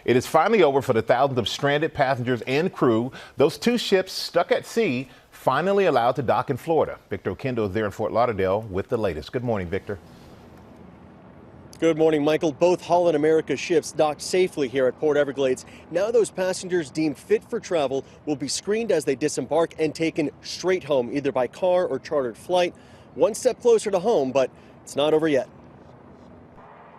It is finally over for the thousands of stranded passengers and crew. Those two ships stuck at sea, finally allowed to dock in Florida. Victor Okendo is there in Fort Lauderdale with the latest. Good morning, Victor. Good morning, Michael. Both Holland America ships docked safely here at Port Everglades. Now those passengers deemed fit for travel will be screened as they disembark and taken straight home, either by car or chartered flight. One step closer to home, but it's not over yet.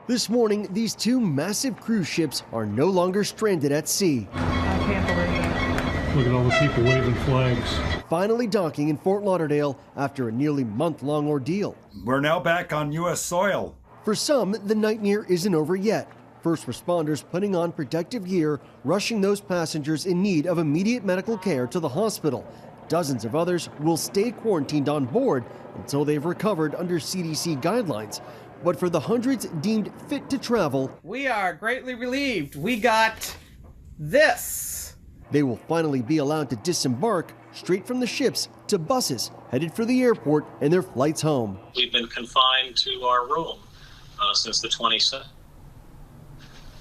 This morning, these two massive cruise ships are no longer stranded at sea. I can't believe it. Look at all the people waving flags. Finally docking in Fort Lauderdale after a nearly month-long ordeal. We're now back on U.S. soil. For some, the nightmare isn't over yet. First responders putting on protective gear, rushing those passengers in need of immediate medical care to the hospital. Dozens of others will stay quarantined on board until they've recovered under CDC guidelines. But for the hundreds deemed fit to travel, We are greatly relieved. We got this. they will finally be allowed to disembark straight from the ships to buses headed for the airport and their flights home. We've been confined to our room since the 27th.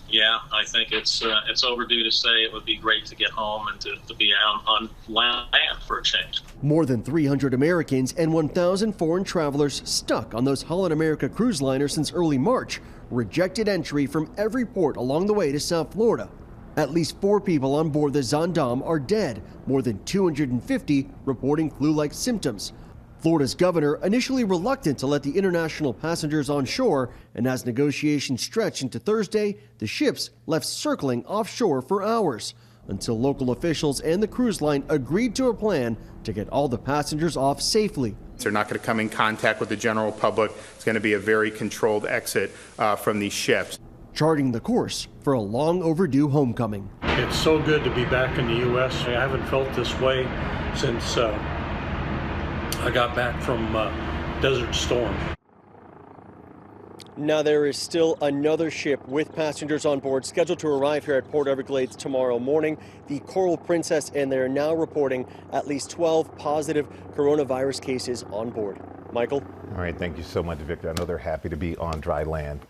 Yeah, I think it's overdue to say it would be great to get home and to be out on land for a change. More than 300 Americans and 1,000 foreign travelers stuck on those Holland America cruise liners since early March rejected entry from every port along the way to South Florida. At least 4 people on board the Zaandam are dead, more than 250 reporting flu-like symptoms. Florida's governor initially reluctant to let the international passengers on shore, and as negotiations stretched into Thursday, the ships left circling offshore for hours until local officials and the cruise line agreed to a plan to get all the passengers off safely. They're not going to come in contact with the general public. It's going to be a very controlled exit from these ships. Charting the course for a long overdue homecoming. It's so good to be back in the U.S. I haven't felt this way since I got back from Desert Storm. Now there is still another ship with passengers on board scheduled to arrive here at Port Everglades tomorrow morning, the Coral Princess, and they're now reporting at least 12 positive coronavirus cases on board. Michael? All right, thank you so much, Victor. I know they're happy to be on dry land.